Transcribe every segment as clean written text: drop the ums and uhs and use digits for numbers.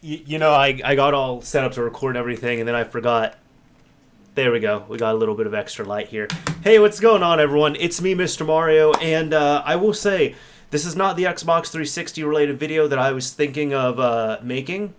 You know, I got all set up to record everything, and then I forgot. There we go. We got a little bit of extra light here. Hey, what's going on, everyone? It's me, Mr. Mario, and I will say, this is not the Xbox 360 related video that I was thinking of making.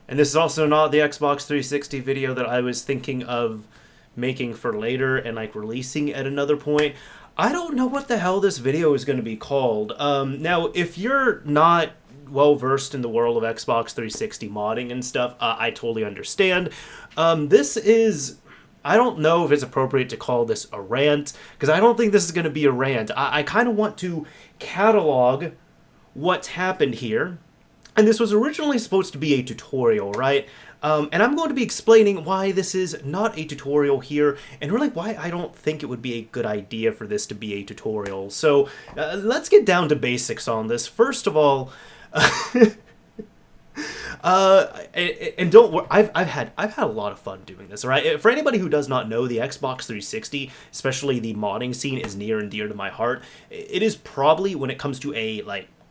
And this is also not the Xbox 360 video that I was thinking of making for later and like releasing at another point. I don't know what the hell this video is going to be called. Now, if you're not well versed in the world of Xbox 360 modding and stuff, I totally understand. This is, I don't know if it's appropriate to call this a rant, because I don't think this is going to be a rant. I kind of want to catalog what's happened here. And this was originally supposed to be a tutorial, right? And I'm going to be explaining why this is not a tutorial here, and really why I don't think it would be a good idea for this to be a tutorial. So let's get down to basics on this. First of all, and don't worry, I've had a lot of fun doing this. All right, for anybody who does not know, the Xbox 360, especially the modding scene, is near and dear to my heart. It is probably, when it comes to a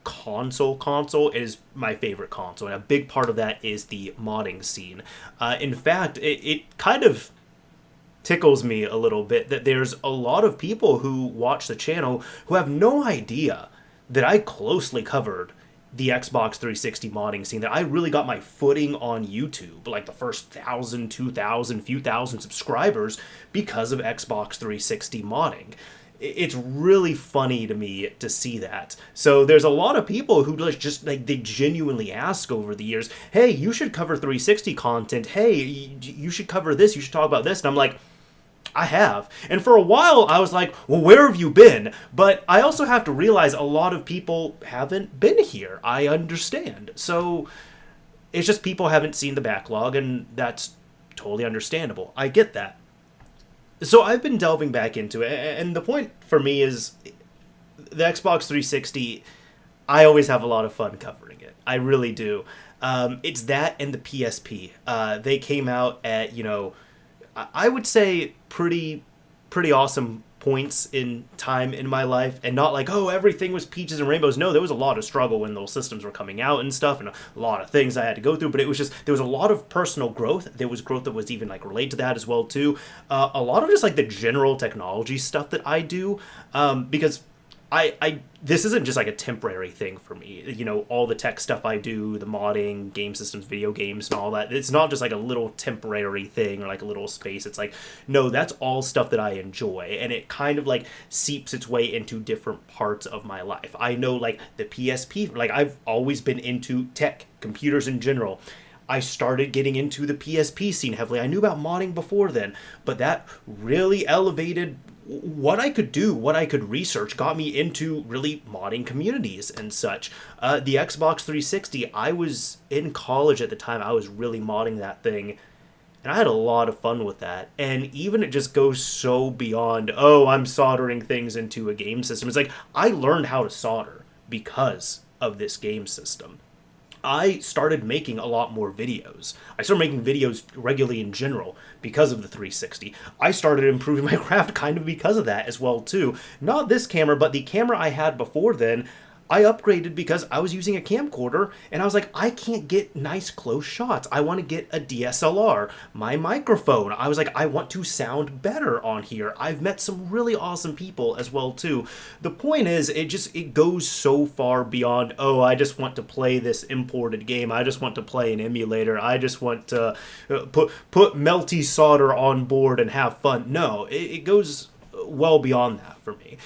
console is my favorite console, and a big part of that is the modding scene. In fact, it kind of tickles me a little bit that there's a lot of people who watch the channel who have no idea that I closely covered the Xbox 360 modding scene, that I really got my footing on YouTube, like the first 1,000, 2,000, few thousand subscribers, because of Xbox 360 modding. It's really funny to me to see that. So there's a lot of people who just they genuinely ask over the years, hey, you should cover 360 content. Hey, you should cover this. You should talk about this. And I'm like, I have. And for a while, I was like, well, where have you been? But I also have to realize a lot of people haven't been here. I understand. So it's just people haven't seen the backlog, and that's totally understandable. I get that. So I've been delving back into it, and the point for me is the Xbox 360, I always have a lot of fun covering it. I really do. It's that and the PSP. They came out at, I would say pretty awesome points in time in my life, and not like, oh, everything was peaches and rainbows. No, there was a lot of struggle when those systems were coming out and stuff, and a lot of things I had to go through, but it was just, there was a lot of personal growth. There was growth that was even related to that as well too. A lot of just the general technology stuff that I do, because this isn't just a temporary thing for me. All the tech stuff I do, the modding, game systems, video games, and all that, it's not just a little temporary thing or a little space. It's no, that's all stuff that I enjoy, and it kind of seeps its way into different parts of my life. I know the PSP, I've always been into tech, computers in general. I started getting into the PSP scene heavily. I knew about modding before then, but that really elevated what I could do, what I could research, got me into really modding communities and such. The Xbox 360, I was in college at the time. I was really modding that thing, and I had a lot of fun with that. And even it just goes so beyond, oh, I'm soldering things into a game system. It's I learned how to solder because of this game system. I started making a lot more videos. I started making videos regularly in general because of the 360. I started improving my craft kind of because of that as well too. Not this camera, but the camera I had before then, I upgraded because I was using a camcorder, and I was I can't get nice close shots. I want to get a DSLR. My microphone, I was I want to sound better on here. I've met some really awesome people as well too. The point is, it goes so far beyond, oh, I just want to play this imported game. I just want to play an emulator. I just want to put melty solder on board and have fun. No, it goes well beyond that for me.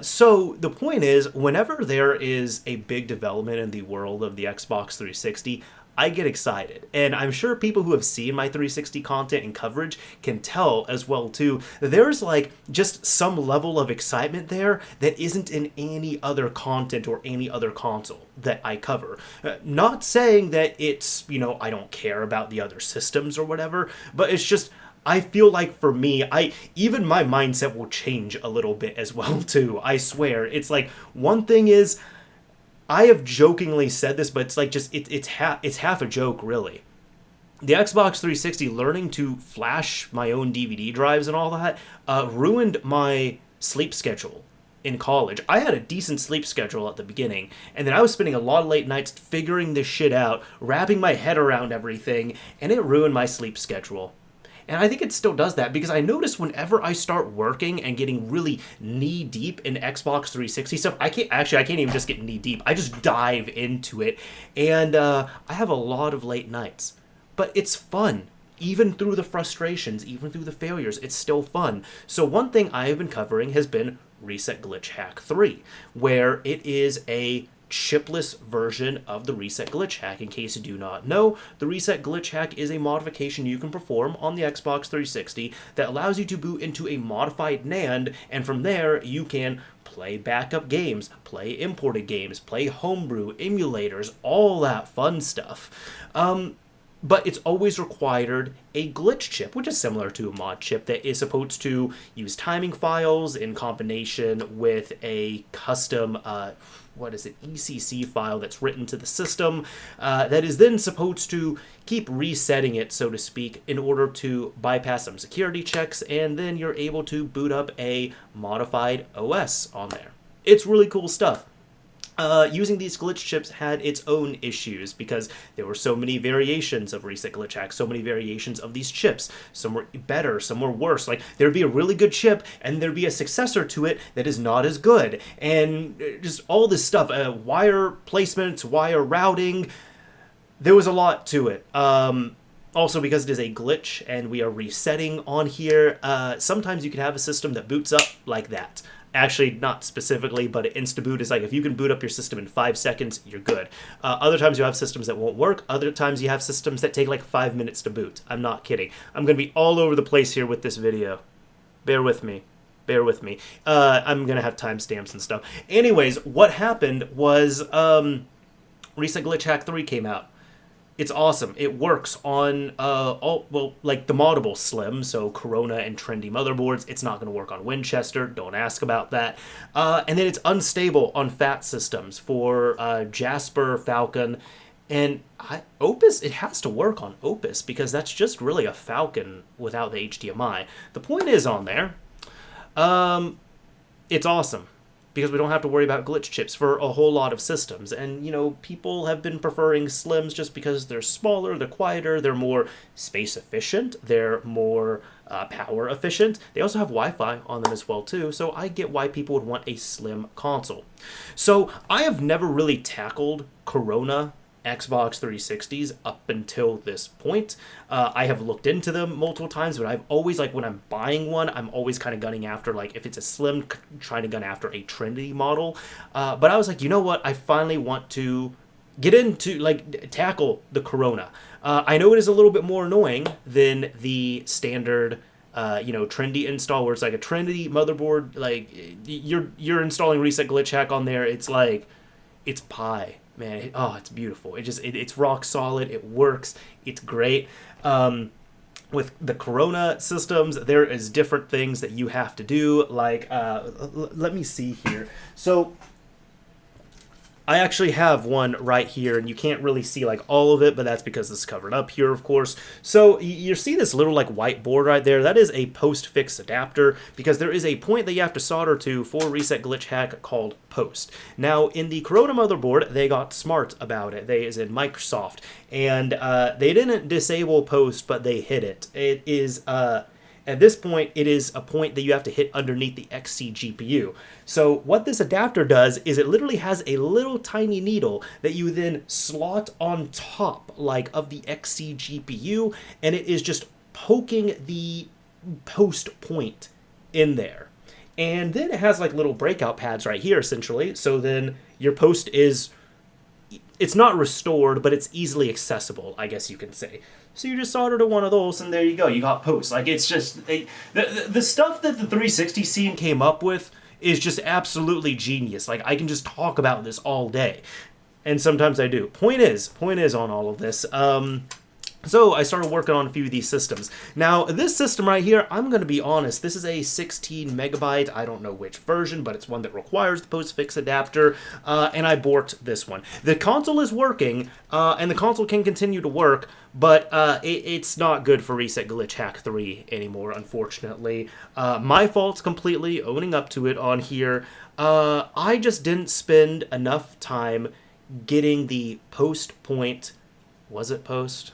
So the point is, whenever there is a big development in the world of the Xbox 360, I get excited. And I'm sure people who have seen my 360 content and coverage can tell as well too, that there's just some level of excitement there that isn't in any other content or any other console that I cover. Not saying that it's, I don't care about the other systems or whatever, but it's just, I feel for me, even my mindset will change a little bit as well too. I swear. It's one thing is, I have jokingly said this, but it's it's half a joke really. The Xbox 360, learning to flash my own DVD drives and all that, ruined my sleep schedule in college, I had a decent sleep schedule at the beginning, and then I was spending a lot of late nights figuring this shit out, wrapping my head around everything, and it ruined my sleep schedule. And I think it still does that because I notice whenever I start working and getting really knee deep in Xbox 360 stuff, I can't even just get knee deep. I just dive into it, and I have a lot of late nights. But it's fun. Even through the frustrations, even through the failures, it's still fun. So one thing I have been covering has been Reset Glitch Hack 3, where it is a chipless version of the Reset Glitch Hack. In case you do not know, the Reset Glitch Hack is a modification you can perform on the Xbox 360 that allows you to boot into a modified NAND, and from there you can play backup games, play imported games, play homebrew, emulators, all that fun stuff. But it's always required a glitch chip, which is similar to a mod chip that is supposed to use timing files in combination with a custom, ECC file that's written to the system that is then supposed to keep resetting it, so to speak, in order to bypass some security checks, and then you're able to boot up a modified OS on there. It's really cool stuff. Using these glitch chips had its own issues because there were so many variations of Reset Glitch Hack, so many variations of these chips. Some were better, some were worse. Like, there'd be a really good chip, and there'd be a successor to it that is not as good. And just all this stuff, wire placements, wire routing, there was a lot to it. Also, because it is a glitch and we are resetting on here, sometimes you can have a system that boots up like that. Actually, not specifically, but InstaBoot is like, if you can boot up your system in 5 seconds, you're good. Other times you have systems that won't work. Other times you have systems that take like 5 minutes to boot. I'm not kidding. I'm going to be all over the place here with this video. Bear with me. Bear with me. I'm going to have timestamps and stuff. Anyways, what happened was Reset Glitch Hack 3 came out. It's awesome. It works on like the moddable Slim, so Corona and trendy motherboards. It's not going to work on Winchester. Don't ask about that. And then it's unstable on fat systems for Jasper, Falcon, and Opus. It has to work on Opus because that's just really a Falcon without the HDMI. The point is on there, it's awesome, because we don't have to worry about glitch chips for a whole lot of systems. And, you know, people have been preferring Slims just because they're smaller, they're quieter, they're more space efficient, they're more power efficient. They also have Wi-Fi on them as well, too, so I get why people would want a slim console. So I have never really tackled Corona Xbox 360s up until this point. I have looked into them multiple times, but I've always, like, when I'm buying one, I'm always kind of gunning after, like, if it's a slim, trying to gun after a trendy model. But I was like, you know what? I finally want to get into, like, tackle the Corona. I know it is a little bit more annoying than the standard trendy install, where it's like a trendy motherboard, like, you're installing Reset Glitch Hack on there. It's like, it's pie. Man, it's beautiful. It's rock solid. It works. It's great. With the Corona systems, there is different things that you have to do. Like, let me see here. So I actually have one right here, and you can't really see like all of it, but that's because it's covered up here, of course. So you see this little like white board right there? That is a post-fix adapter, because there is a point that you have to solder to for Reset Glitch Hack called post. Now, in the Corona motherboard, they got smart about it. They, as in Microsoft, and they didn't disable post, but they hid it. It is at this point, it is a point that you have to hit underneath the XC GPU. So what this adapter does is it literally has a little tiny needle that you then slot on top, like, of the XC GPU, and it is just poking the post point in there. And then it has, like, little breakout pads right here, essentially, so then your post is, it's not restored, but it's easily accessible, I guess you can say. So you just solder to one of those, and there you go. You got posts. Like, it's just the stuff that the 360 scene came up with is just absolutely genius. Like, I can just talk about this all day, and sometimes I do. Point is on all of this. So I started working on a few of these systems. Now, this system right here, I'm going to be honest, this is a 16 megabyte, I don't know which version, but it's one that requires the postfix adapter, and I borked this one. The console is working, and the console can continue to work, but it's not good for Reset Glitch Hack 3 anymore, unfortunately. My fault completely, owning up to it on here. I just didn't spend enough time getting the post point. Was it post?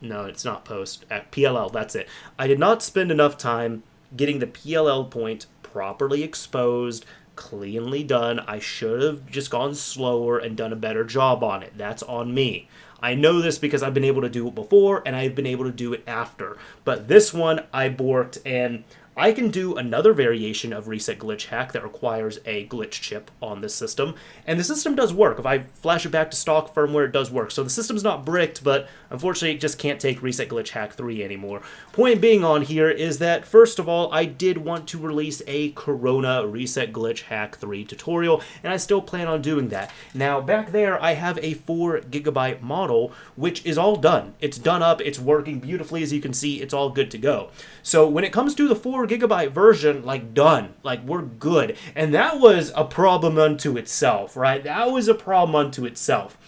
No, it's not post. PLL, that's it. I did not spend enough time getting the PLL point properly exposed, cleanly done. I should have just gone slower and done a better job on it. That's on me. I know this because I've been able to do it before, and I've been able to do it after. But this one, I borked, and I can do another variation of Reset Glitch Hack that requires a glitch chip on this system, and the system does work. If I flash it back to stock firmware, it does work. So the system's not bricked, but unfortunately it just can't take Reset Glitch Hack 3 anymore. Point being on here is that, first of all, I did want to release a Corona Reset Glitch Hack 3 tutorial, and I still plan on doing that. Now, back there, I have a 4GB model, which is all done. It's done up, it's working beautifully, as you can see, it's all good to go. So when it comes to the 4GB version, like, done. Like, we're good. And that was a problem unto itself, right? That was a problem unto itself.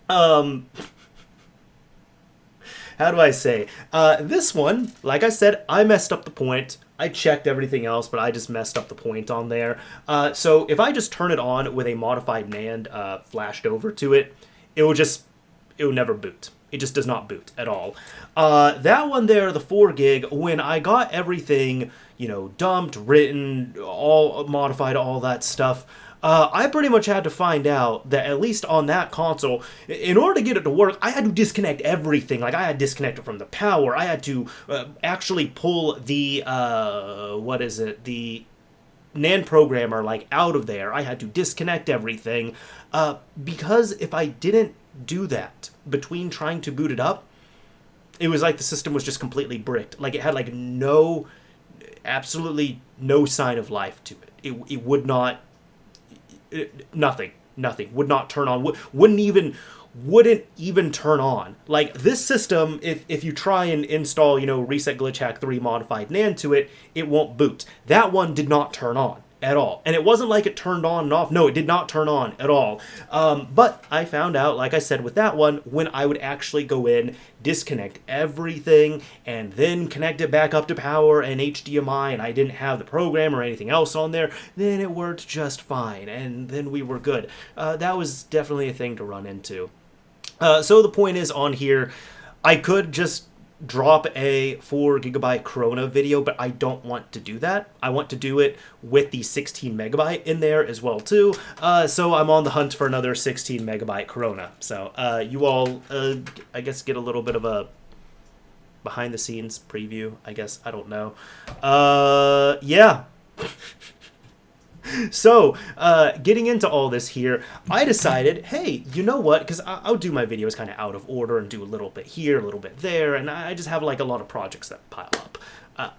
How do I say? This one, like I said, I messed up the point. I checked everything else, but I just messed up the point on there. So if I just turn it on with a modified NAND flashed over to it, it will never boot. It just does not boot at all. That one there, the 4 gig, when I got everything, you know, dumped, written, all modified, all that stuff, I pretty much had to find out that, at least on that console, in order to get it to work, I had to disconnect everything. Like, I had to disconnect it from the power. I had to actually pull the, the NAND programmer, like, out of there. I had to disconnect everything, because if I didn't do that between trying to boot it up, it was like the system was just completely bricked. Like, it had, like, absolutely no sign of life to it. It would not, nothing would not turn on, wouldn't even turn on. Like, this system, if you try and install, you know, Reset Glitch Hack 3 modified NAND to it, it won't boot. That one did not turn on at all. And it wasn't like it turned on and off. No, it did not turn on at all. But I found out, like I said, with that one, when I would actually go in, disconnect everything, and then connect it back up to power and HDMI, and I didn't have the program or anything else on there, then it worked just fine, and then we were good. That was definitely a thing to run into. So the point is, on here, I could just drop a 4GB Corona video, but I don't want to do that. I want to do it with the 16 megabyte in there as well too. So I'm on the hunt for another 16 megabyte Corona. So you all, I guess, get a little bit of a behind the scenes preview, I guess. I don't know. Yeah. So, getting into all this here, I decided, hey, you know what? Because I'll do my videos kind of out of order and do a little bit here, a little bit there, and I just have, like, a lot of projects that pile up.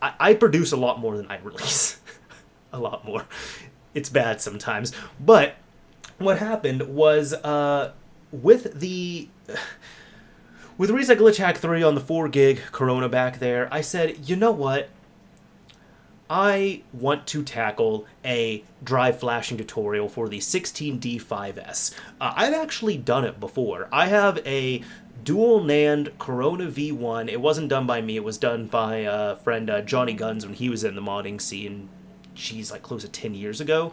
I produce a lot more than I release. A lot more. It's bad sometimes. But what happened was, with Reset Glitch Hack 3 on the 4 gig Corona back there, I said, you know what? I want to tackle a drive flashing tutorial for the 16D5S. I've actually done it before. I have a dual NAND Corona V1. It wasn't done by me. It was done by friend Johnny Guns when he was in the modding scene. Geez, like close to 10 years ago.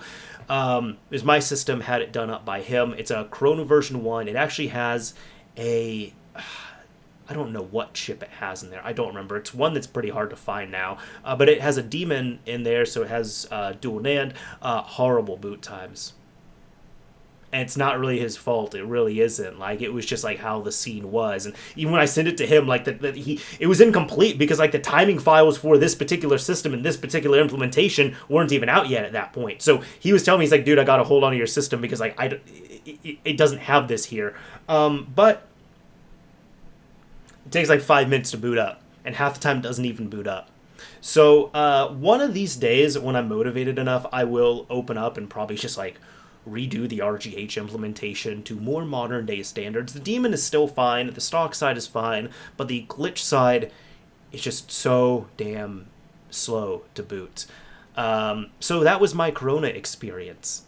It was my system, had it done up by him. It's a Corona version 1. It actually has a... I don't know what chip it has in there. I don't remember. It's one that's pretty hard to find now. But it has a daemon in there, so it has dual NAND. Horrible boot times. And it's not really his fault. It really isn't. Like, it was just like how the scene was. And even when I sent it to him, like it was incomplete because like the timing files for this particular system and this particular implementation weren't even out yet at that point. So he was telling me, he's like, dude, I got to hold on to your system because like it doesn't have this here. But it takes like 5 minutes to boot up, and half the time it doesn't even boot up. So one of these days, when I'm motivated enough, I will open up and probably just like redo the RGH implementation to more modern day standards. The daemon is still fine, the stock side is fine, but the glitch side is just so damn slow to boot. So that was my Corona experience.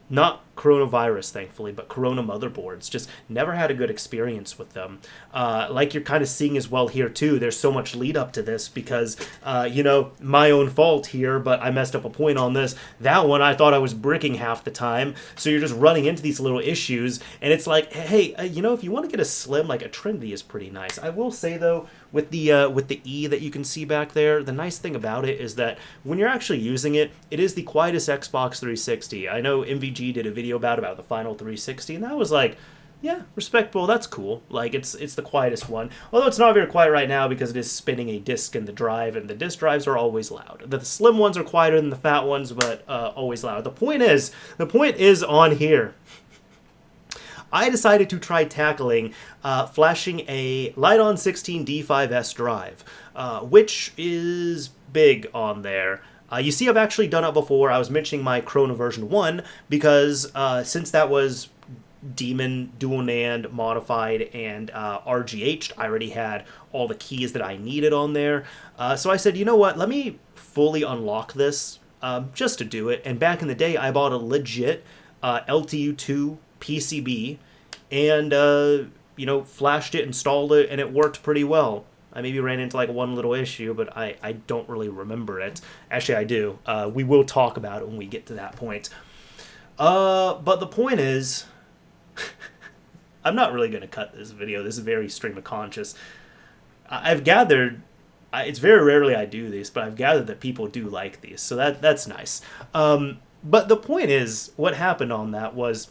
Not coronavirus, thankfully, but Corona motherboards. Just never had a good experience with them. Like you're kind of seeing as well here, too. There's so much lead up to this because, my own fault here, but I messed up a point on this. That one, I thought I was bricking half the time. So you're just running into these little issues. And it's like, hey, if you want to get a slim, like a Trinity is pretty nice. I will say, though, with the E that you can see back there, the nice thing about it is that when you're actually using it, it is the quietest Xbox 360. I know MVG did a video about the final 360, and that was like, yeah, respectable, that's cool. Like, it's the quietest one. Although it's not very quiet right now because it is spinning a disc in the drive, and the disc drives are always loud. The slim ones are quieter than the fat ones, but always loud. The point is on here. I decided to try tackling flashing a Lite-On 16 D5S drive, which is big on there. You see, I've actually done it before. I was mentioning my Corona version 1 because since that was Daemon, Dual NAND, Modified, and RGH'd, I already had all the keys that I needed on there. So I said, you know what, let me fully unlock this just to do it. And back in the day, I bought a legit LTU2 PCB and, flashed it, installed it, and it worked pretty well. I maybe ran into like one little issue, but I don't really remember it. Actually, I do. We will talk about it when we get to that point. But the point is, I'm not really going to cut this video. This is very stream of conscious. I've gathered, it's very rarely I do this, but I've gathered that people do like these, so that's nice. But the point is, what happened on that was,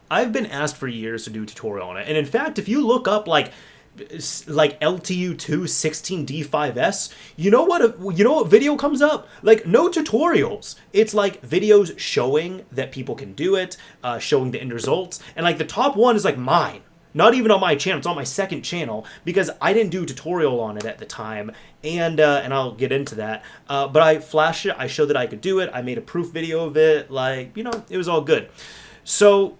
I've been asked for years to do a tutorial on it, and in fact, if you look up like LTU2 16D5S, you know what video comes up? Like, no tutorials. It's like videos showing that people can do it, showing the end results, and like the top one is like mine. Not even on my channel, it's on my second channel, because I didn't do a tutorial on it at the time, and I'll get into that. But I flashed it, I showed that I could do it, I made a proof video of it, like, it was all good. So,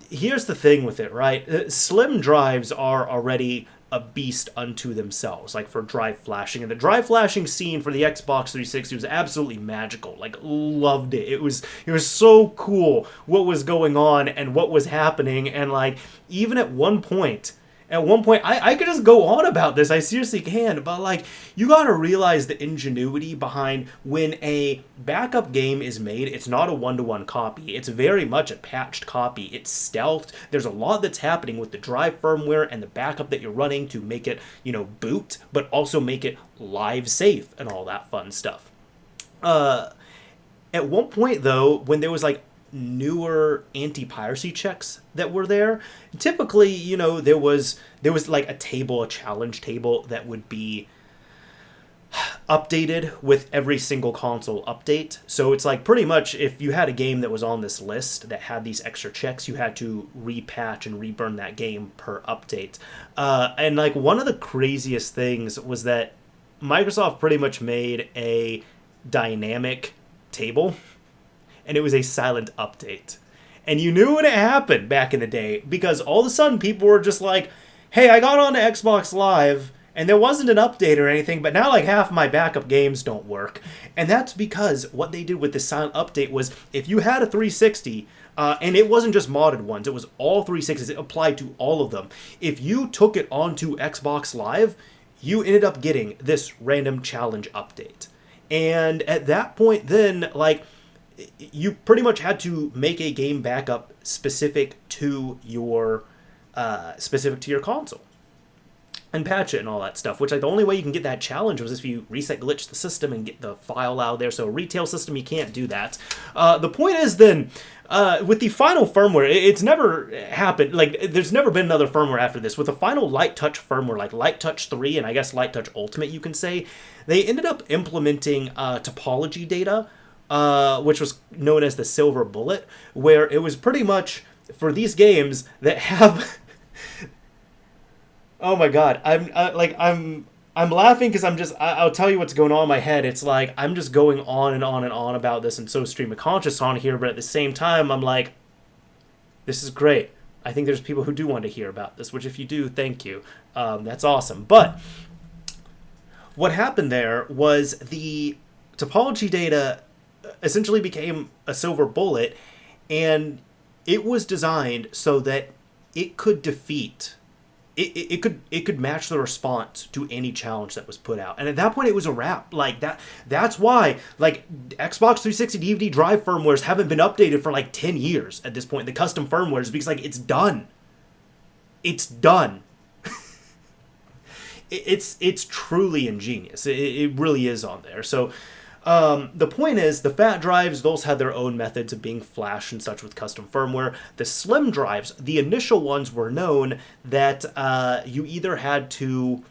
here's the thing with it, right? Slim drives are already a beast unto themselves, like for drive flashing. And the drive flashing scene for the Xbox 360 was absolutely magical. Like, loved it. It was so cool what was going on and what was happening. And like, even at one point, I could just go on about this. I seriously can. But like, you gotta realize the ingenuity behind when a backup game is made. It's not a one-to-one copy. It's very much a patched copy. It's stealthed. There's a lot that's happening with the drive firmware and the backup that you're running to make it, boot, but also make it live safe and all that fun stuff. At one point, though, when there was like newer anti-piracy checks that were there, typically, there was like a challenge table that would be updated with every single console update. So it's like pretty much if you had a game that was on this list that had these extra checks, you had to repatch and reburn that game per update. And like one of the craziest things was that Microsoft pretty much made a dynamic table, and it was a silent update. And you knew when it happened back in the day, because all of a sudden people were just like, hey, I got onto Xbox Live, and there wasn't an update or anything, but now like half my backup games don't work. And that's because what they did with this silent update was, if you had a 360, and it wasn't just modded ones, it was all 360s, it applied to all of them. If you took it onto Xbox Live, you ended up getting this random challenge update. And at that point then, like, you pretty much had to make a game backup specific to your console and patch it and all that stuff, which like the only way you can get that challenge was if you reset glitch the system and get the file out there. So a retail system, you can't do that. The point is then, with the final firmware, it's never happened. Like, there's never been another firmware after this. With the final Light Touch firmware, like Light Touch 3 and I guess Light Touch Ultimate, you can say, they ended up implementing topology data, which was known as the Silver Bullet, where it was pretty much for these games that have... Oh my god, I'm I'm laughing because I'll tell you what's going on in my head. It's like I'm just going on and on and on about this and so stream of conscious on here, but at the same time, I'm like, this is great. I think there's people who do want to hear about this, which if you do, thank you. That's awesome. But what happened there was the topology data essentially became a silver bullet, and it was designed so that it could defeat it could match the response to any challenge that was put out. And at that point it was a wrap. Like that's why like Xbox 360 DVD drive firmwares haven't been updated for like 10 years at this point, the custom firmwares, because like it's done. It's done. It's truly ingenious. It really is on there. So the point is, the fat drives, those had their own methods of being flashed and such with custom firmware. The slim drives, the initial ones were known that you either had to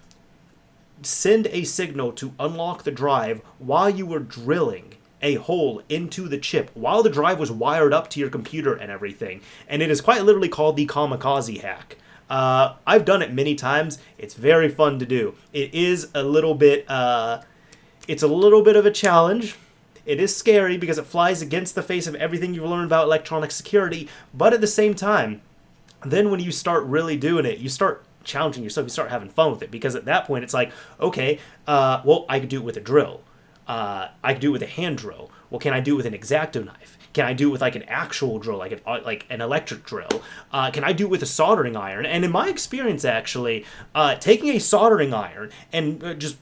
send a signal to unlock the drive while you were drilling a hole into the chip, while the drive was wired up to your computer and everything. And it is quite literally called the kamikaze hack. I've done it many times. It's very fun to do. It is a little bit... it's a little bit of a challenge. It is scary because it flies against the face of everything you've learned about electronic security, but at the same time, then when you start really doing it, you start challenging yourself, you start having fun with it, because at that point it's like, okay, well, I could do it with a drill. I could do it with a hand drill. Well, can I do it with an X-Acto knife? Can I do it with like an actual drill, like an electric drill? Can I do it with a soldering iron? And in my experience, actually, taking a soldering iron and just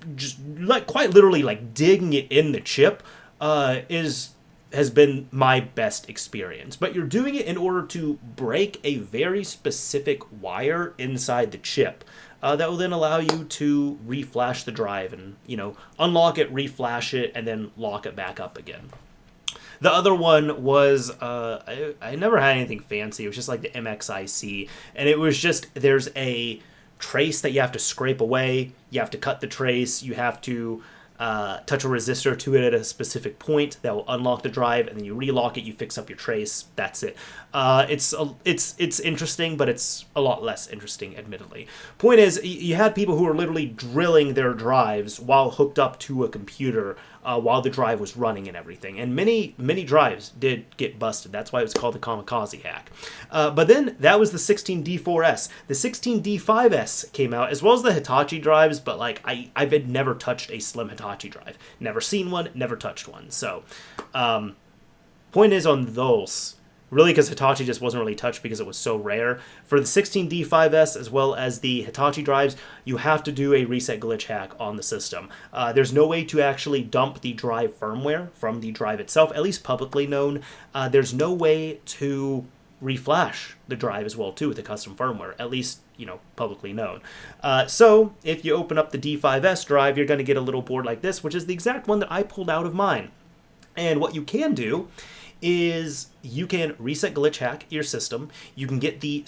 like quite literally like digging it in the chip has been my best experience. But you're doing it in order to break a very specific wire inside the chip. That will then allow you to reflash the drive and, unlock it, reflash it, and then lock it back up again. The other one was, I never had anything fancy. It was just like the MXIC. And it was just, there's a trace that you have to scrape away. You have to cut the trace. You have to touch a resistor to it at a specific point that will unlock the drive, and then you relock it, you fix up your trace. That's it. It's interesting, but it's a lot less interesting, admittedly. Point is, you had people who were literally drilling their drives while hooked up to a computer while the drive was running and everything. And many drives did get busted. That's why it was called the kamikaze hack. But then that was the 16D4S. The 16D5S came out, as well as the Hitachi drives, but like I've had never touched a slim Hitachi drive. Never seen one, never touched one. So, point is on those, really because Hitachi just wasn't really touched because it was so rare. For the 16D5S as well as the Hitachi drives, you have to do a reset glitch hack on the system. There's no way to actually dump the drive firmware from the drive itself, at least publicly known. There's no way to reflash the drive as well too with the custom firmware, at least publicly known. So if you open up the D5S drive, you're going to get a little board like this, which is the exact one that I pulled out of mine. And what you can do is you can reset glitch hack your system. You can get the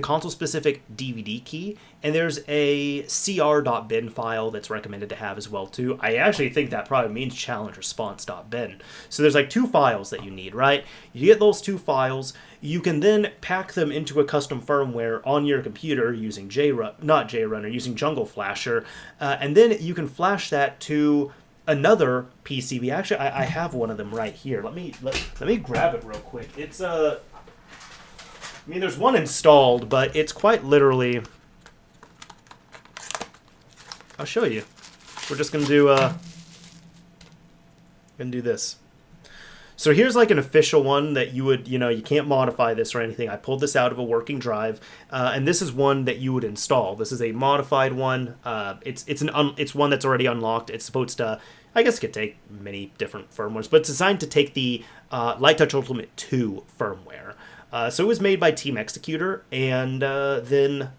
console specific DVD key, and there's a cr.bin file that's recommended to have as well too. I actually think that probably means challenge response.bin. So there's like two files that you need, right? You get those two files. You can then pack them into a custom firmware on your computer using using Jungle Flasher, and then you can flash that to another PCB. Actually, I have one of them right here. Let me grab it real quick. It's there's one installed, but it's quite literally. I'll show you. We're just gonna do this. So here's like an official one that you would, you can't modify this or anything. I pulled this out of a working drive, and this is one that you would install. This is a modified one. It's one that's already unlocked. It's supposed to, I guess it could take many different firmwares, but it's designed to take the Light Touch Ultimate 2 firmware. So it was made by Team Executor and then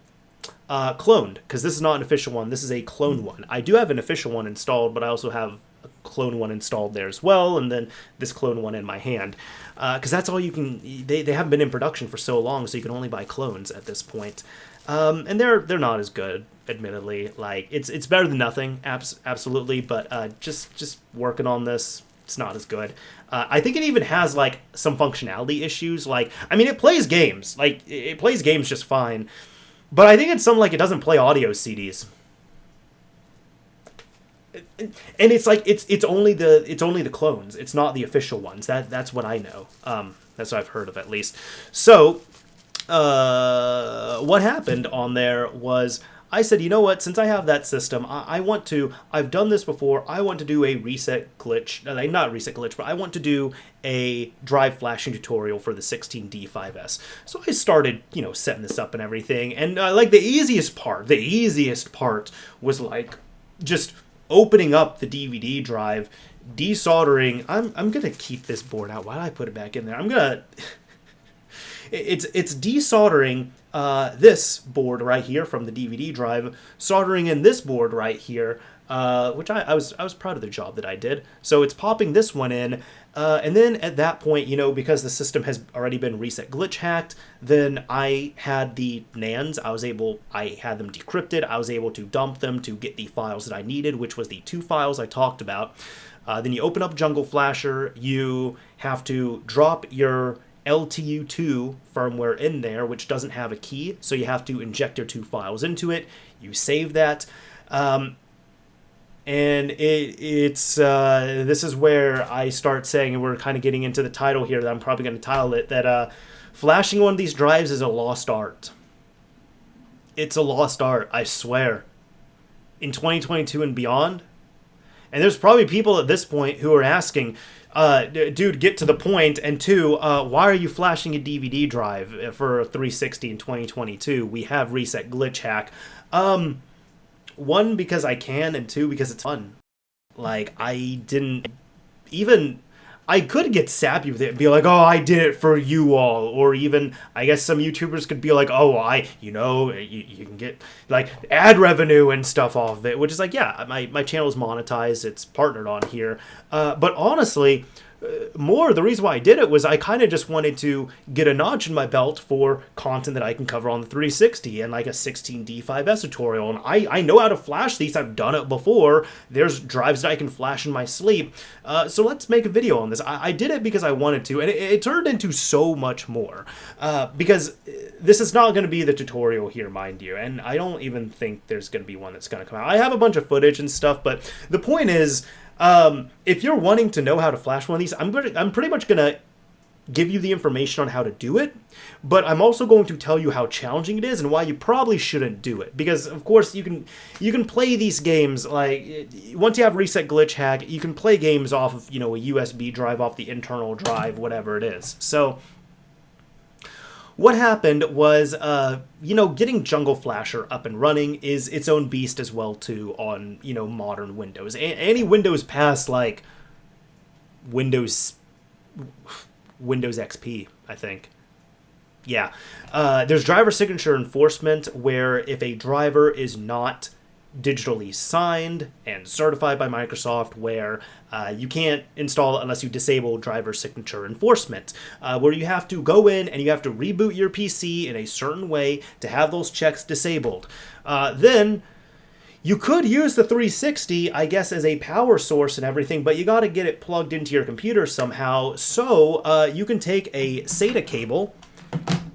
cloned, because this is not an official one. This is a clone one. I do have an official one installed, but I also have clone one installed there as well, and then this clone one in my hand, because that's all you can. They haven't been in production for so long, so you can only buy clones at this point, and they're not as good, admittedly. Like it's better than nothing, absolutely, but just working on this, it's not as good. I think it even has like some functionality issues. Like, I mean, it plays games, like it plays games just fine, but I think it's something like it doesn't play audio CDs. and it's like it's only the clones. It's not the official ones. That's what I know. That's what I've heard of at least. So, what happened on there was I said, you know what? Since I have that system, I've done this before. I want to do a reset glitch. Not reset glitch, but I want to do a drive flashing tutorial for the 16D5S. So I started, setting this up and everything. And the easiest part was like just opening up the DVD drive, desoldering. I'm gonna keep this board out. Why did I put it back in there? It's desoldering this board right here from the DVD drive, soldering in this board right here, which I was proud of the job that I did. So it's popping this one in, and then at that point, because the system has already been reset glitch hacked, then I had the NANDs. I had them decrypted. I was able to dump them to get the files that I needed, which was the 2 files I talked about. Then you open up Jungle Flasher. You have to drop your LTU2 firmware in there, which doesn't have a key, so you have to inject your 2 files into it. You save that, and it's this is where I start saying, and we're kind of getting into the title here that I'm probably going to title it, that flashing one of these drives is a lost art. It's a lost art, I swear. In 2022 and beyond, and there's probably people at this point who are asking, dude, get to the point, and 2, why are you flashing a DVD drive for 360 in 2022? We have reset glitch hack. 1, because I can, and 2, because it's fun. Like, I could get sappy with it and be like, oh, I did it for you all. Or even, I guess some YouTubers could be like, oh, you can get, like, ad revenue and stuff off of it. Which is like, yeah, my channel is monetized. It's partnered on here. But honestly, the reason why I did it was I kind of just wanted to get a notch in my belt for content that I can cover on the 360 and like a 16D5S tutorial. And I know how to flash these. I've done it before. There's drives that I can flash in my sleep. So let's make a video on this. I did it because I wanted to, and it turned into so much more. Because this is not going to be the tutorial here, mind you. And I don't even think there's going to be one that's going to come out. I have a bunch of footage and stuff, but the point is, if you're wanting to know how to flash one of these, I'm pretty much gonna give you the information on how to do it, but I'm also going to tell you how challenging it is and why you probably shouldn't do it. Because of course you can play these games, like once you have reset glitch hack, you can play games off of a USB drive, off the internal drive, whatever it is. So what happened was, getting Jungle Flasher up and running is its own beast as well, too, on, modern Windows. Any Windows past, like, Windows XP, I think. Yeah. There's driver signature enforcement, where if a driver is not digitally signed and certified by Microsoft, where you can't install it unless you disable driver signature enforcement, where you have to go in and you have to reboot your PC in a certain way to have those checks disabled. Then you could use the 360, I guess, as a power source and everything, but you got to get it plugged into your computer somehow. So you can take a SATA cable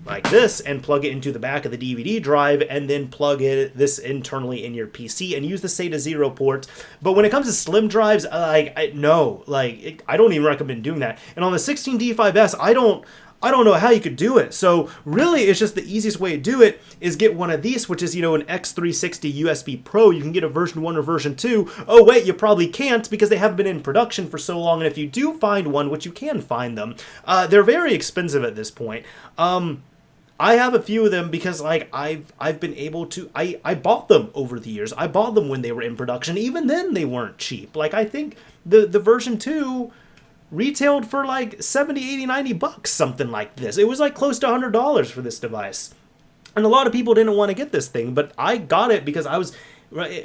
like this and plug it into the back of the DVD drive, and then plug this internally in your PC and use the SATA 0 port. But when it comes to slim drives, I don't even recommend doing that. And on the 16D5S, I don't know how you could do it. So really, it's just the easiest way to do it is get one of these, which is, an X360 USB Pro. You can get a version 1 or version 2. Oh, wait, you probably can't because they haven't been in production for so long. And if you do find one, which you can find them, they're very expensive at this point. I have a few of them because, like, I've been able to, I bought them over the years. I bought them when they were in production. Even then, they weren't cheap. Like, I think the version 2 retailed for like 70, 80, 90 bucks, something like this. It was like close to $100 for this device. And a lot of people didn't want to get this thing, but I got it because I was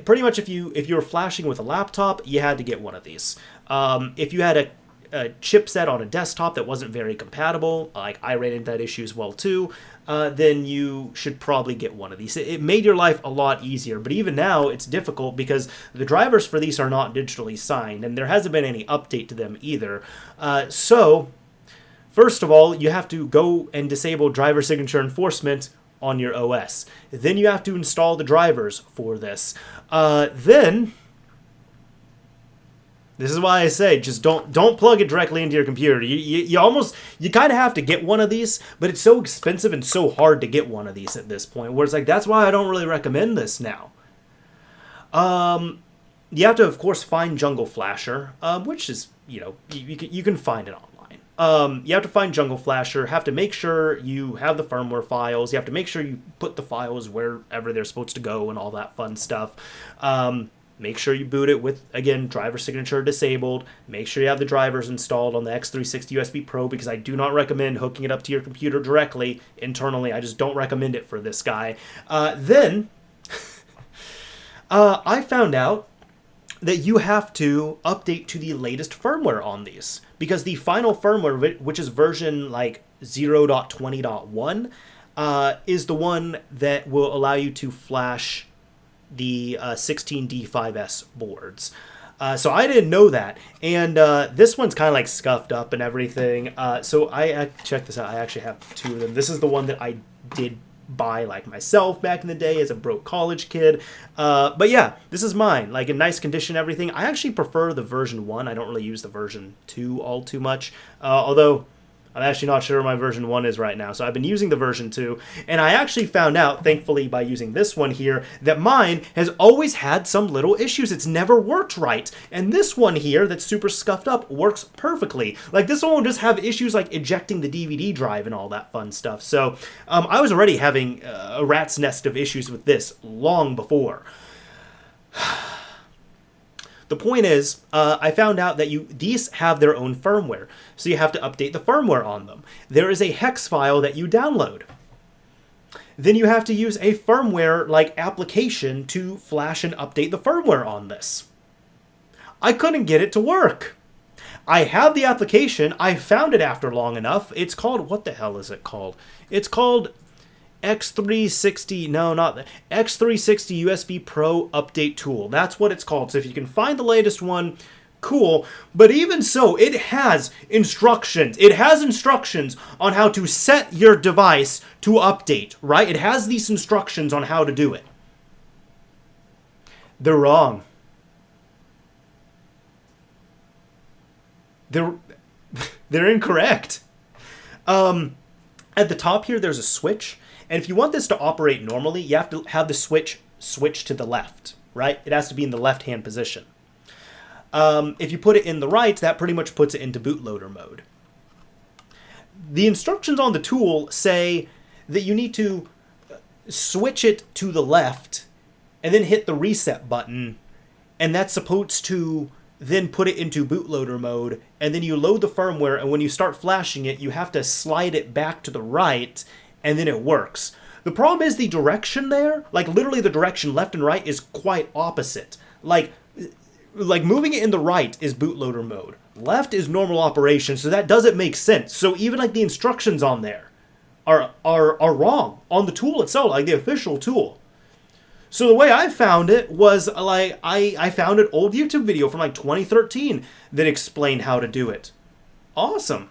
pretty much, if you were flashing with a laptop, you had to get one of these. If you had a chipset on a desktop that wasn't very compatible, like I ran into that issue as well too, then you should probably get one of these. It made your life a lot easier, but even now it's difficult because the drivers for these are not digitally signed, and there hasn't been any update to them either. So, first of all, you have to go and disable driver signature enforcement on your OS. Then you have to install the drivers for this. Then This is why I say just don't plug it directly into your computer. You kind of have to get one of these, but it's so expensive and so hard to get one of these at this point. Where it's like that's why I don't really recommend this now. You have to of course find Jungle Flasher, which is you can find it online. You have to find Jungle Flasher. Have to make sure you have the firmware files. You have to make sure you put the files wherever they're supposed to go and all that fun stuff. Make sure you boot it with, again, driver signature disabled. Make sure you have the drivers installed on the X360 USB Pro, because I do not recommend hooking it up to your computer directly internally. I just don't recommend it for this guy. Then I found out that you have to update to the latest firmware on these, because the final firmware, which is version like 0.20.1, is the one that will allow you to flash the 16D5S boards. So I didn't know that, and this one's kind of like scuffed up and everything. So I check this out. I actually have two of them. This is the one that I did buy like myself back in the day as a broke college kid. But yeah, this is mine, like in nice condition, everything. I actually prefer the version 1. I don't really use the version 2 all too much, although I'm actually not sure my version 1 is right now. So I've been using the version 2, and I actually found out, thankfully by using this one here, that mine has always had some little issues. It's never worked right. And this one here that's super scuffed up works perfectly. Like this one will just have issues like ejecting the DVD drive and all that fun stuff. So I was already having a rat's nest of issues with this long before. The point is, I found out that these have their own firmware, so you have to update the firmware on them. There is a hex file that you download. Then you have to use a firmware-like application to flash and update the firmware on this. I couldn't get it to work. I have the application. I found it after long enough. It's called, what the hell is it called? It's called X360, no, not that. X360 USB Pro Update Tool. That's what it's called. So if you can find the latest one, cool. But even so, it has instructions. It has instructions on how to set your device to update, right? It has these instructions on how to do it. They're wrong. They're incorrect. At the top here, there's a switch. And if you want this to operate normally, you have to have the switch to the left, right? It has to be in the left-hand position. If you put it in the right, that pretty much puts it into bootloader mode. The instructions on the tool say that you need to switch it to the left and then hit the reset button, and that's supposed to then put it into bootloader mode, and then you load the firmware, and when you start flashing it, you have to slide it back to the right, and then it works. The problem is the direction there, like literally the direction left and right, is quite opposite. Like moving it in the right is bootloader mode. Left is normal operation, so that doesn't make sense. So even like the instructions on there are wrong on the tool itself, like the official tool. So the way I found it was like I found an old YouTube video from like 2013 that explained how to do it. Awesome.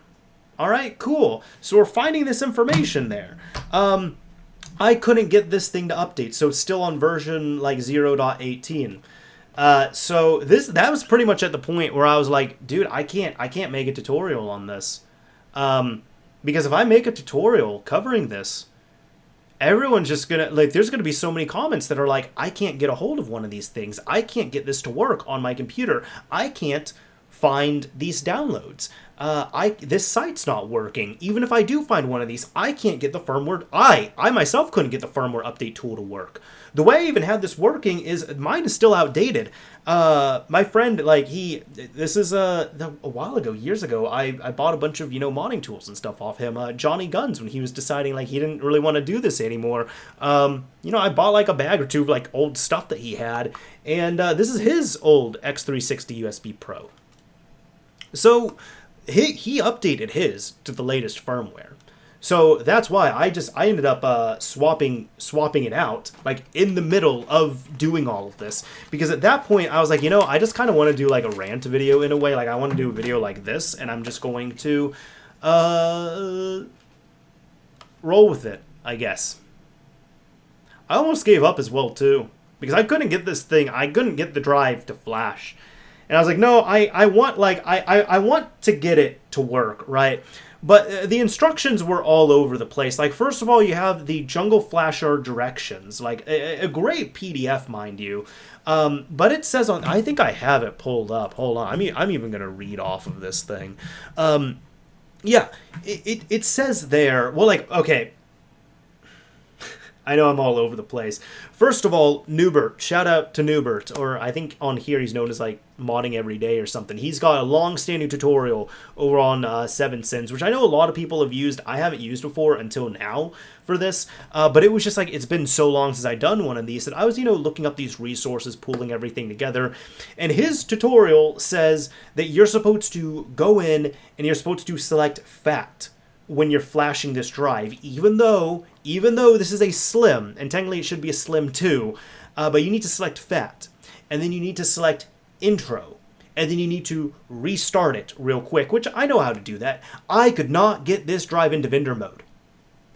All right, cool. So we're finding this information there. I couldn't get this thing to update, so it's still on version like 0.18. So that was pretty much at the point where I was like, dude, I can't make a tutorial on this. Because if I make a tutorial covering this, everyone's just gonna, like, there's gonna be so many comments that are like, I can't get a hold of one of these things. I can't get this to work on my computer. I can't find these downloads. This site's not working. Even if I do find one of these, I can't get the firmware. I myself couldn't get the firmware update tool to work. The way I even had this working is mine is still outdated. My friend, like this is a while ago, years ago, I bought a bunch of, modding tools and stuff off him. Johnny Guns, when he was deciding like he didn't really want to do this anymore. I bought like a bag or two of like old stuff that he had, and this is his old X360 USB Pro. So he updated his to the latest firmware. So that's why I ended up swapping it out, like in the middle of doing all of this, because at that point I was like, I just kind of want to do like a rant video in a way. Like I want to do a video like this, and I'm just going to roll with it, I guess. I almost gave up as well too, because I couldn't get this thing. I couldn't get the drive to flash. And I was like, no, I want like I want to get it to work, right? But the instructions were all over the place. Like, first of all, you have the Jungle Flasher directions, like a great PDF, mind you. But it says on, I think I have it pulled up. Hold on, I'm even gonna read off of this thing. Yeah, it says there. Well, like, okay, I know I'm all over the place. First of all, Newbert, shout out to Newbert, or I think on here he's known as like Modding Every Day or something. He's got a long-standing tutorial over on Seven Sins, which I know a lot of people have used. I haven't used before until now for this, but it was just like, it's been so long since I've done one of these that I was, looking up these resources, pulling everything together, and his tutorial says that you're supposed to go in and you're supposed to select FAT when you're flashing this drive, even though this is a slim, and technically it should be a slim too, but you need to select FAT, and then you need to select intro, and then you need to restart it real quick, which I know how to do that. I could not get this drive into vendor mode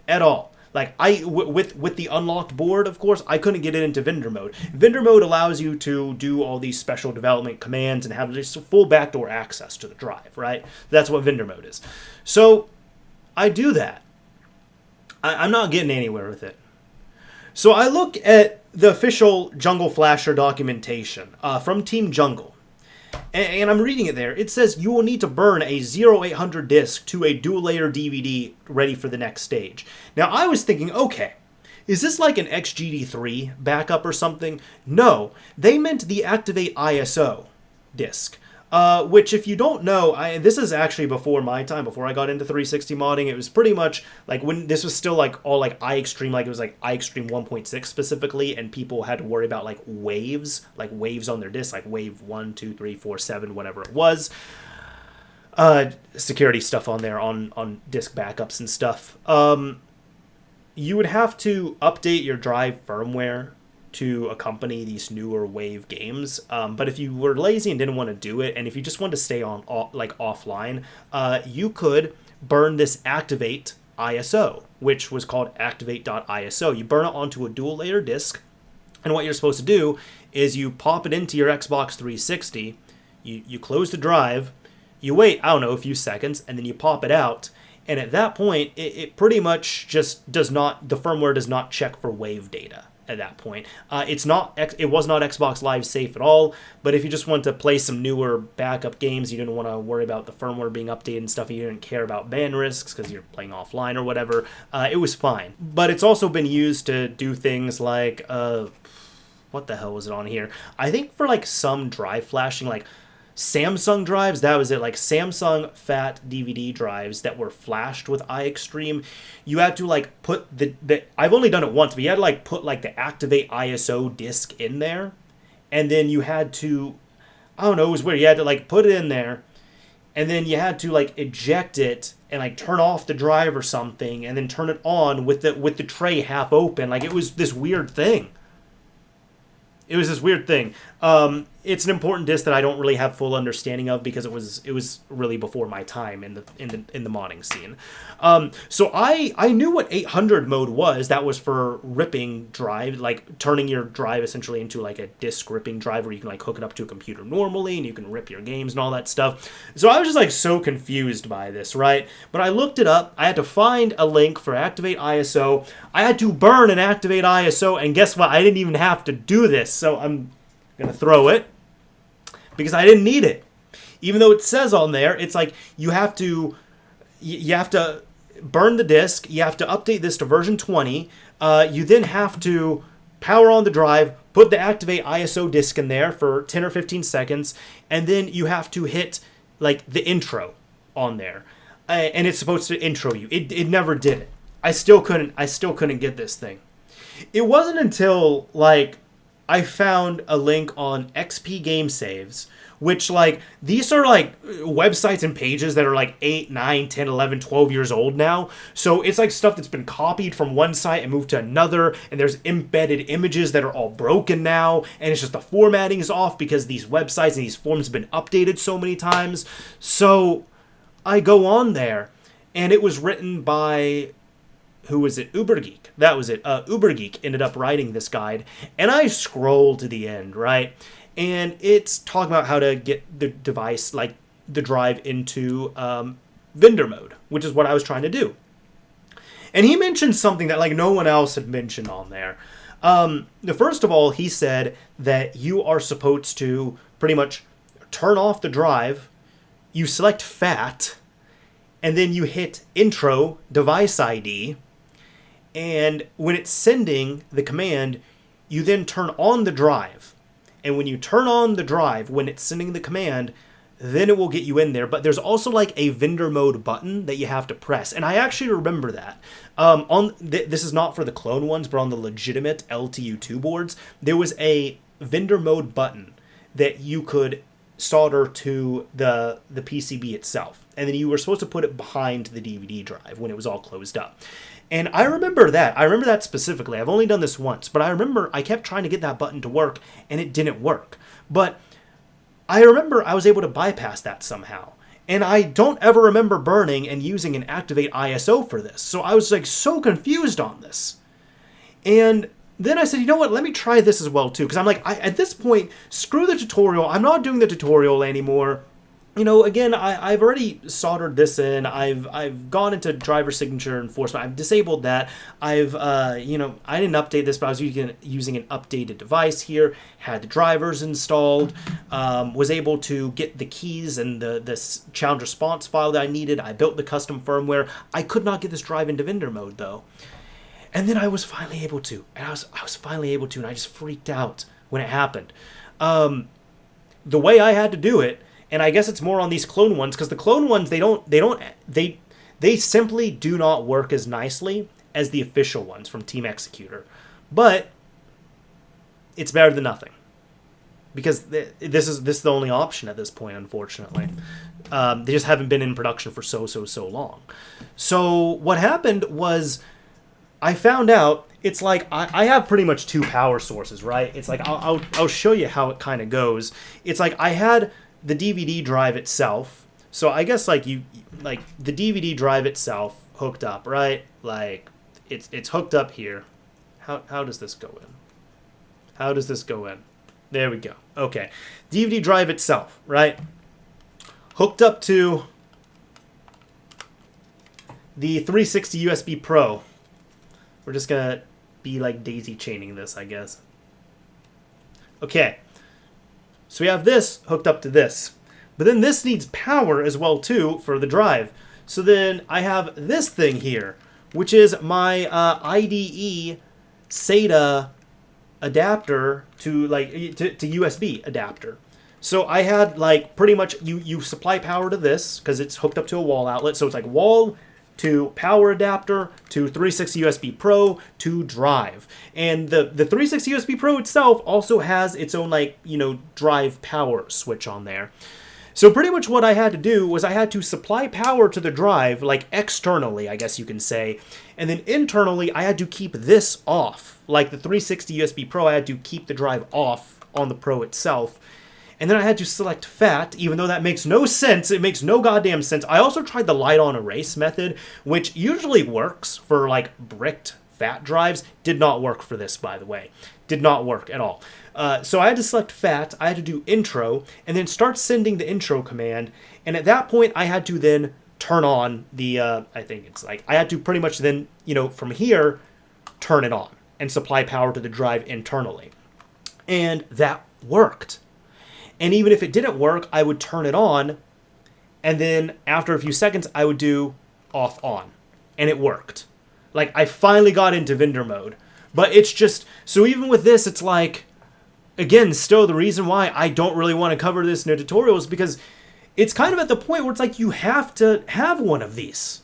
at all. Like, with the unlocked board, of course, I couldn't get it into vendor mode. Vendor mode allows you to do all these special development commands and have just full backdoor access to the drive, right? That's what vendor mode is. So I do that. I'm not getting anywhere with it. So I look at the official Jungle Flasher documentation from Team Jungle. And I'm reading it there. It says you will need to burn a 0800 disc to a dual-layer DVD ready for the next stage. Now, I was thinking, okay, is this like an XGD3 backup or something? No, they meant the Activate ISO disc. Which, if you don't know, this is actually before my time, before I got into 360 modding. It was pretty much like when this was still like all like iExtreme, like it was like iExtreme 1.6 specifically, and people had to worry about like waves on their disc, like wave 1, 2, 3, 4, 7, whatever it was. Security stuff on there, on disk backups and stuff. You would have to update your drive firmware to accompany these newer wave games, but if you were lazy and didn't want to do it, and if you just wanted to stay on offline, you could burn this Activate ISO, which was called Activate.iso. You burn it onto a dual layer disk, and what you're supposed to do is you pop it into your Xbox 360, you close the drive, you wait, I don't know, a few seconds, and then you pop it out. And at that point, it pretty much just does not, the firmware does not check for wave data. At that point, it was not Xbox Live safe at all. But if you just want to play some newer backup games, you didn't want to worry about the firmware being updated and stuff, and you didn't care about ban risks because you're playing offline or whatever, it was fine. But it's also been used to do things like what the hell was it on here? I think for like some drive flashing, like Samsung drives, that was it, like Samsung FAT DVD drives that were flashed with iExtreme, you had to like put the I've only done it once, but you had to like put like the Activate ISO disc in there, and then you had to, I don't know, it was weird, you had to like put it in there, and then you had to like eject it and like turn off the drive or something, and then turn it on with the tray half open. Like, it was this weird thing. It's an important disc that I don't really have full understanding of because it was really before my time in the modding scene. So I knew what 800 mode was. That was for ripping drive, like turning your drive essentially into like a disc ripping drive where you can like hook it up to a computer normally and you can rip your games and all that stuff. So I was just like so confused by this, right? But I looked it up. I had to find a link for Activate ISO. I had to burn an Activate ISO, and guess what? I didn't even have to do this. So I'm gonna throw it because I didn't need it. Even though it says on there, it's like you have to burn the disk, you have to update this to version 20, you then have to power on the drive, put the Activate ISO disk in there for 10 or 15 seconds, and then you have to hit like the intro on there. And it's supposed to intro you. It never did it. I still couldn't get this thing. It wasn't until like I found a link on XP Game Saves, which like these are like websites and pages that are like 8, 9, 10, 11, 12 years old now. So it's like stuff that's been copied from one site and moved to another, and there's embedded images that are all broken now, and it's just the formatting is off because these websites and these forms have been updated so many times. So I go on there, and it was written by, who was it? Ubergeek. That was it. Ubergeek ended up writing this guide, and I scrolled to the end, right? and it's talking about how to get the device, like the drive, into vendor mode, which is what I was trying to do. And he mentioned something that like no one else had mentioned on there. First of all, he said that you are supposed to pretty much turn off the drive, you select FAT, and then you hit intro device ID. And when it's sending the command, you then turn on the drive. And when you turn on the drive, when it's sending the command, then it will get you in there. But there's also like a vendor mode button that you have to press. And I actually remember that. This is not for the clone ones, but on the legitimate LTU2 boards, there was a vendor mode button that you could solder to the PCB itself. And then you were supposed to put it behind the DVD drive when it was all closed up. And I remember that. I remember that specifically. I've only done this once, but I remember I kept trying to get that button to work, and it didn't work. But I remember I was able to bypass that somehow. And I don't ever remember burning and using an Activate ISO for this. So I was like so confused on this. And then I said, you know what, let me try this as well too. Because I'm like, at this point, screw the tutorial. I'm not doing the tutorial anymore. You know, again, I've already soldered this in. I've gone into driver signature enforcement. I've disabled that. I didn't update this, but I was using an updated device here. Had the drivers installed. Was able to get the keys and the challenge response file that I needed. I built the custom firmware. I could not get this drive into vendor mode though. And then I was finally able to. And I was finally able to, and I just freaked out when it happened. The way I had to do it. And I guess it's more on these clone ones, because the clone ones, they simply do not work as nicely as the official ones from Team Executor. But it's better than nothing, because this is the only option at this point, unfortunately. They just haven't been in production for so long. So what happened was, I found out it's like I have pretty much two power sources, right? It's like I'll show you how it kind of goes. It's like I had the DVD drive itself. So I guess like the DVD drive itself hooked up, right? Like it's hooked up here. How does this go in? How does this go in? There we go. Okay. DVD drive itself, right? Hooked up to the 360 USB Pro. We're just gonna be like daisy chaining this, I guess. Okay. So we have this hooked up to this. But then this needs power as well, too, for the drive. So then I have this thing here, which is my IDE SATA adapter to USB adapter. So I had like pretty much, you supply power to this because it's hooked up to a wall outlet. So it's like wall to power adapter to 360 USB Pro to drive. And the 360 USB Pro itself also has its own drive power switch on there. So pretty much what I had to do was I had to supply power to the drive, like externally, I guess you can say. And then internally, I had to keep this off. Like the 360 USB Pro, I had to keep the drive off on the Pro itself. And then I had to select FAT, even though that makes no sense. It makes no goddamn sense. I also tried the light on erase method, which usually works for like bricked FAT drives. Did not work for this, by the way. Did not work at all. So I had to select FAT, I had to do intro, and then start sending the intro command. And at that point, I had to then turn on the, I had to pretty much then, from here, turn it on and supply power to the drive internally. And that worked. And even if it didn't work, I would turn it on, and then after a few seconds, I would do off on. And it worked. Like, I finally got into vendor mode. But it's just, so even with this, it's like, again, still the reason why I don't really want to cover this in a tutorial is because it's kind of at the point where it's like you have to have one of these.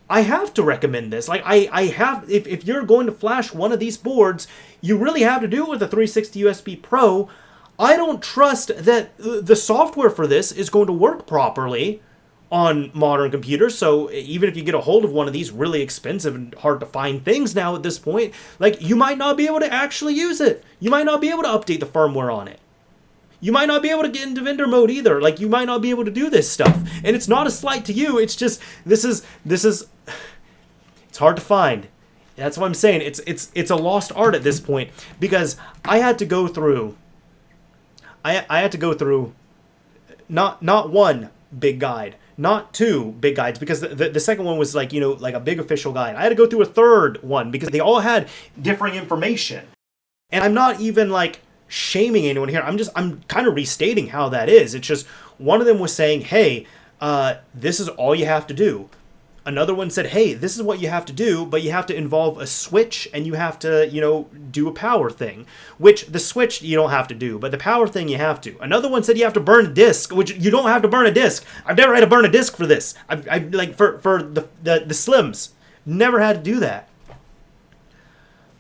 I have to recommend this. Like, I have, if you're going to flash one of these boards, you really have to do it with a 360 USB Pro. I don't trust that the software for this is going to work properly on modern computers. So even if you get a hold of one of these really expensive and hard to find things now at this point, like, you might not be able to actually use it. You might not be able to update the firmware on it. You might not be able to get into vendor mode either. Like, you might not be able to do this stuff. And it's not a slight to you. It's just, this is it's hard to find. That's what I'm saying. It's a lost art at this point, because I had to go through I had to go through not one big guide, not two big guides, because the second one was like, like a big official guide. I had to go through a third one because they all had differing information. And I'm not even like shaming anyone here. I'm kind of restating how that is. It's just one of them was saying, hey, this is all you have to do. Another one said, hey, this is what you have to do, but you have to involve a switch and you have to, do a power thing, which the switch you don't have to do, but the power thing you have to. Another one said you have to burn a disc, which you don't have to burn a disc. I've never had to burn a disc for this. I've like for the Slims, never had to do that.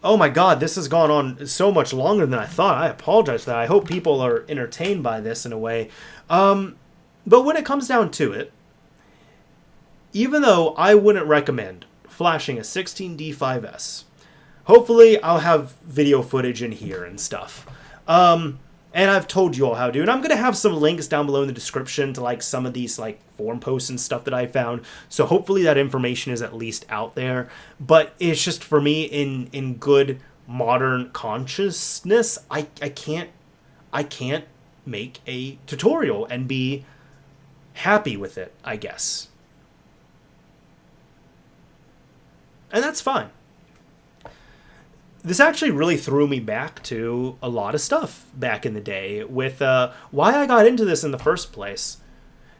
Oh my God, this has gone on so much longer than I thought. I apologize for that. I hope people are entertained by this in a way. But when it comes down to it, even though I wouldn't recommend flashing a 16D5S, hopefully I'll have video footage in here and stuff. And I've told you all how to do it. And I'm going to have some links down below in the description to like some of these like forum posts and stuff that I found. So hopefully that information is at least out there. But it's just for me in good modern consciousness, I can't make a tutorial and be happy with it, I guess. And that's fine. This actually really threw me back to a lot of stuff back in the day with why I got into this in the first place.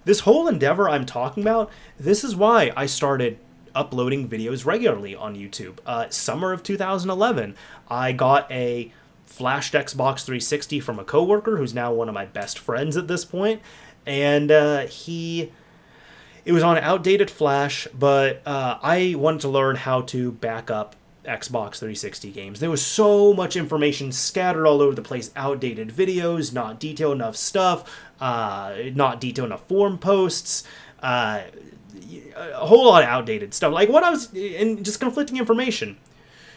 This whole endeavor I'm talking about, this is why I started uploading videos regularly on YouTube. Summer of 2011, I got a flashed Xbox 360 from a coworker who's now one of my best friends at this point. And it was on an outdated flash, but I wanted to learn how to back up Xbox 360 games. There was so much information scattered all over the place, outdated videos, not detailed enough stuff, not detailed enough forum posts, a whole lot of outdated stuff, like and just conflicting information.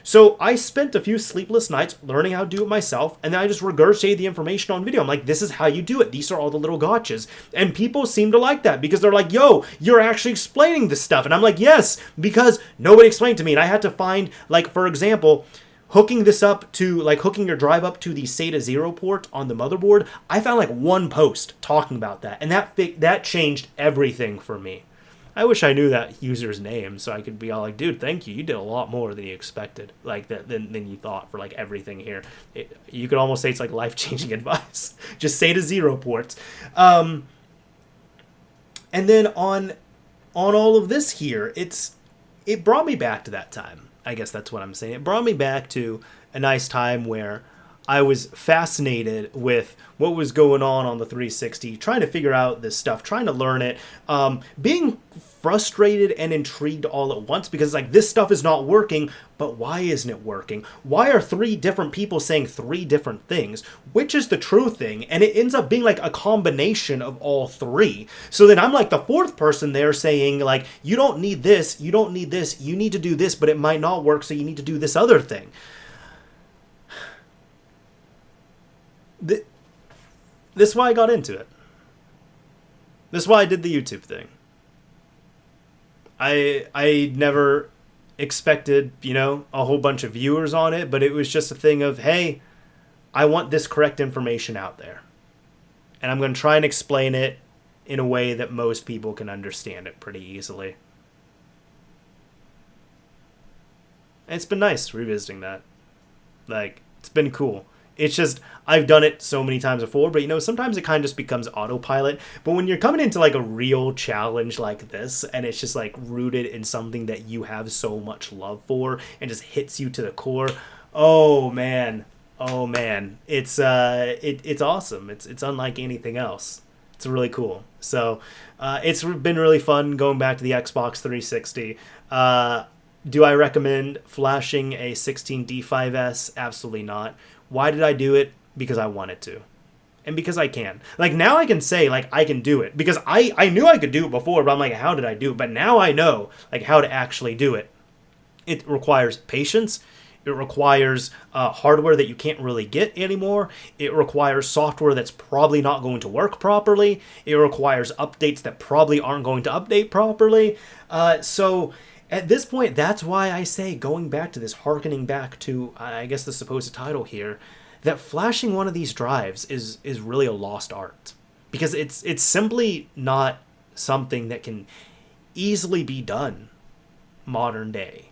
So I spent a few sleepless nights learning how to do it myself, and then I just regurgitated the information on video. I'm like, this is how you do it. These are all the little gotchas. And people seem to like that because they're like, yo, you're actually explaining this stuff. And I'm like, yes, because nobody explained to me. And I had to find, like, for example, hooking your drive up to the SATA 0 port on the motherboard. I found like one post talking about that, and that changed everything for me. I wish I knew that user's name so I could be all like, dude, thank you. You did a lot more than you expected, like than you thought for like everything here. You could almost say it's like life-changing advice. Just say to 0 ports. And then on all of this here, it brought me back to that time. I guess that's what I'm saying. It brought me back to a nice time where I was fascinated with what was going on the 360, trying to figure out this stuff, trying to learn it, being frustrated and intrigued all at once because like this stuff is not working, but why isn't it working? Why are 3 different people saying 3 different things? Which is the true thing? And it ends up being like a combination of all 3. So then I'm like the 4th person there saying like, you don't need this, you don't need this, you need to do this, but it might not work, so you need to do this other thing. This is why I got into it. This is why I did the YouTube thing. I never expected, a whole bunch of viewers on it, but it was just a thing of, hey, I want this correct information out there. And I'm going to try and explain it in a way that most people can understand it pretty easily. And it's been nice revisiting that. Like, it's been cool. It's just, I've done it so many times before, but sometimes it kind of just becomes autopilot. But when you're coming into like a real challenge like this, and it's just like rooted in something that you have so much love for, and just hits you to the core, oh man, it's awesome. It's unlike anything else. It's really cool. So it's been really fun going back to the Xbox 360. Do I recommend flashing a 16D5S? Absolutely not. Why did I do it? Because I wanted to. And because I can. Like, now I can say, like, I can do it. Because I knew I could do it before, but I'm like, how did I do it? But now I know, like, how to actually do it. It requires patience. It requires hardware that you can't really get anymore. It requires software that's probably not going to work properly. It requires updates that probably aren't going to update properly. So at this point, that's why I say, going back to this, hearkening back to, I guess, the supposed title here, that flashing one of these drives is really a lost art, because it's simply not something that can easily be done modern day,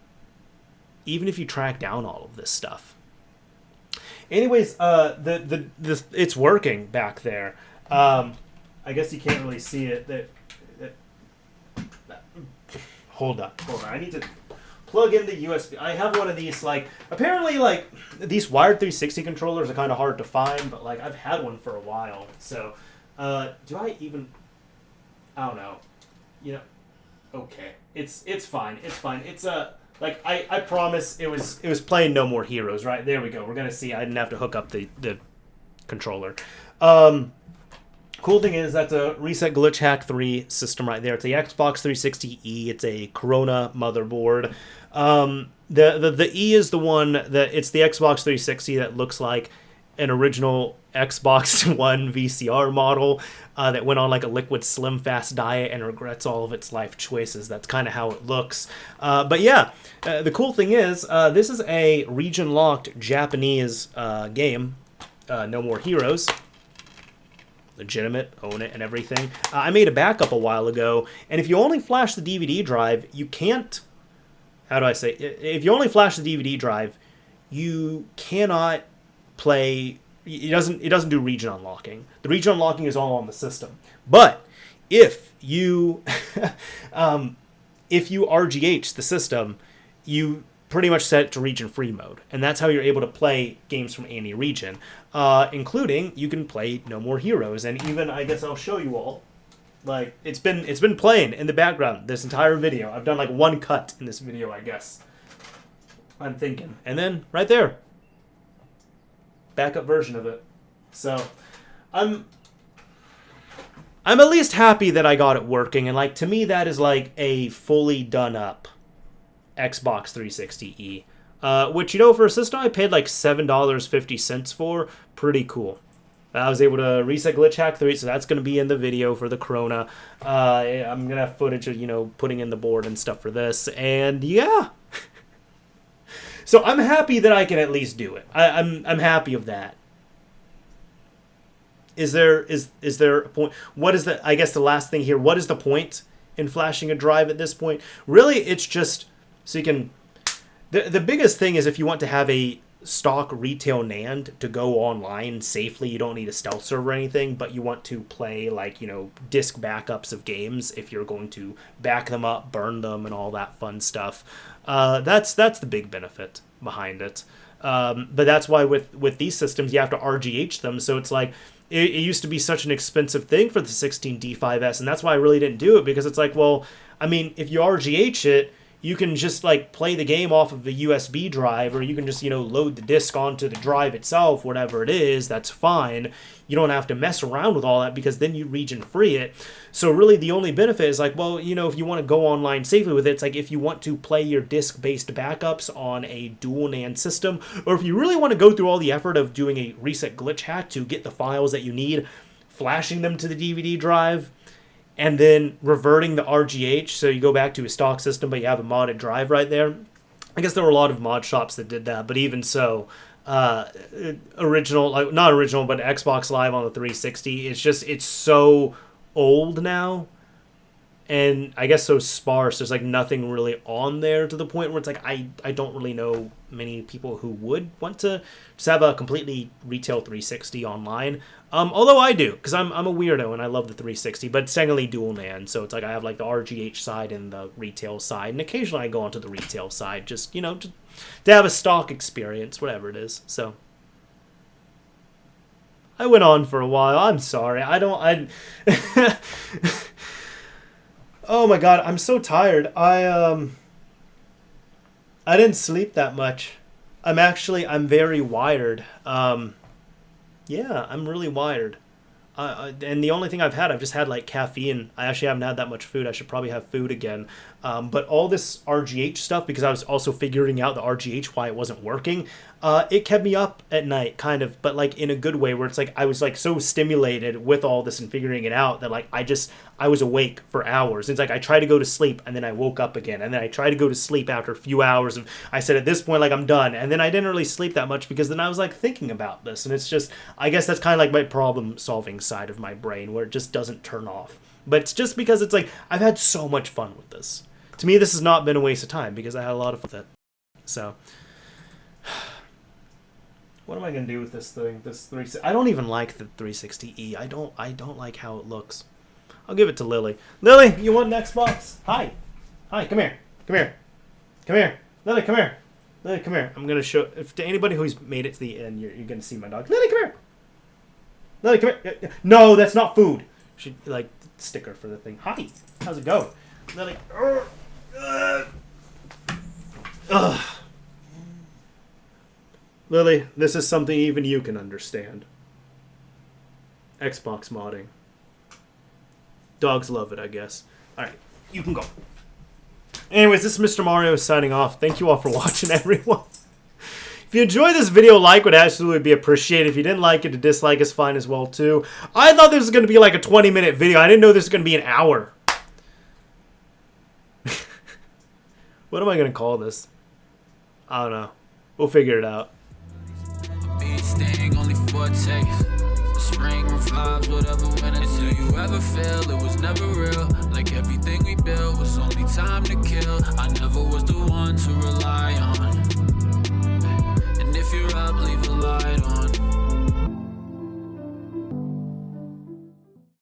even if you track down all of this stuff. Anyways, the it's working back there. I guess you can't really see it. Hold on. I need to plug in the USB. I have one of these, like, apparently, like, these wired 360 controllers are kind of hard to find, but, like, I've had one for a while. So, do I even, I don't know. You know, okay. It's fine. It's, like, I promise it was playing No More Heroes, right? There we go. We're going to see. I didn't have to hook up the controller. Cool thing is that's a Reset Glitch Hack 3 system right there. It's a Xbox 360E. It's a Corona motherboard. The E is the one that it's the Xbox 360 that looks like an original Xbox One VCR model that went on like a liquid slim fast diet and regrets all of its life choices. That's kind of how it looks. But yeah, the cool thing is this is a region-locked Japanese game, No More Heroes. Legitimate, own it and everything. I made a backup a while ago, and if you only flash the DVD drive, you can't... How do I say? If you only flash the DVD drive, you cannot play... It doesn't do region unlocking. The region unlocking is all on the system. But if you if you RGH the system, you pretty much set it to region-free mode. And that's how you're able to play games from any region. Including, you can play No More Heroes. And even, I guess I'll show you all. Like, it's been playing in the background this entire video. I've done like one cut in this video, I guess. I'm thinking. And then, right there. Backup version of it. So, I'm at least happy that I got it working. And, like, to me, that is like a fully done up Xbox 360E, which, you know, for a system I paid like $7.50 for, pretty cool. I was able to reset Glitch Hack 3, so that's going to be in the video for the Corona. I'm going to have footage of, you know, putting in the board and stuff for this, and yeah. So I'm happy that I can at least do it. I'm happy of that. Is there a point? What is the, I guess the last thing here, what is the point in flashing a drive at this point? Really, it's just so you can... The biggest thing is if you want to have a stock retail NAND to go online safely, you don't need a stealth server or anything, but you want to play, like, you know, disk backups of games if you're going to back them up, burn them, and all that fun stuff. That's the big benefit behind it. But that's why with these systems, you have to RGH them, so it's like, it used to be such an expensive thing for the 16D5S, and that's why I really didn't do it, because it's like, well, I mean, if you RGH it, you can just, like, play the game off of the USB drive, or you can just, you know, load the disc onto the drive itself, whatever it is, that's fine. You don't have to mess around with all that, because then you region free it. So really the only benefit is, like, well, you know, if you want to go online safely with it, it's like if you want to play your disc-based backups on a dual NAND system, or if you really want to go through all the effort of doing a reset glitch hack to get the files that you need, flashing them to the DVD drive, and then reverting the RGH, so you go back to a stock system, but you have a modded drive right there. I guess there were a lot of mod shops that did that, but even so, original, like, not original, but Xbox Live on the 360, it's so old now, and I guess so sparse, there's like nothing really on there to the point where it's like, I don't really know many people who would want to just have a completely retail 360 online. Although I do, because I'm a weirdo and I love the 360, but it's technically dual NAND, so it's like I have like the RGH side and the retail side, and occasionally I go onto the retail side, just, you know, to have a stock experience, whatever it is. So I went on for a while. I'm sorry. Oh my god, I'm so tired. I didn't sleep that much. I'm very wired. Yeah, I'm really wired. And the only thing I've just had like caffeine. I actually haven't had that much food. I should probably have food again. But all this RGH stuff, because I was also figuring out the RGH, why it wasn't working, it kept me up at night, kind of, but like in a good way, where it's like I was like so stimulated with all this and figuring it out that like I was awake for hours. It's like I tried to go to sleep and then I woke up again, and then I tried to go to sleep after a few hours, and I said at this point like I'm done, and then I didn't really sleep that much because then I was like thinking about this, and it's just, I guess that's kind of like my problem solving side of my brain, where it just doesn't turn off. But it's just because it's like I've had so much fun with this. To me, this has not been a waste of time because I had a lot of fun with it. So, what am I gonna do with this thing? This 360. I don't even like the 360e. I don't like how it looks. I'll give it to Lily. Lily, you want an Xbox? Hi, come here, come here, come here. Lily, come here. Lily, come here. I'm gonna show if to anybody who's made it to the end. You're gonna see my dog. Lily, come here. Lily, come here. No, that's not food. She like sticker for the thing. Hi, how's it go? Lily. Lily, this is something even you can understand. Xbox modding. Dogs love it, I guess. Alright, you can go. Anyways, this is Mr. Mario signing off. Thank you all for watching, everyone. If you enjoyed this video, like would absolutely be appreciated. If you didn't like it, a dislike is fine as well, too. I thought this was going to be like a 20-minute video. I didn't know this was going to be an hour. What am I going to call this? I don't know. We'll figure it out. Only for a taste. The spring vibes, whatever, when until you ever feel it was never real.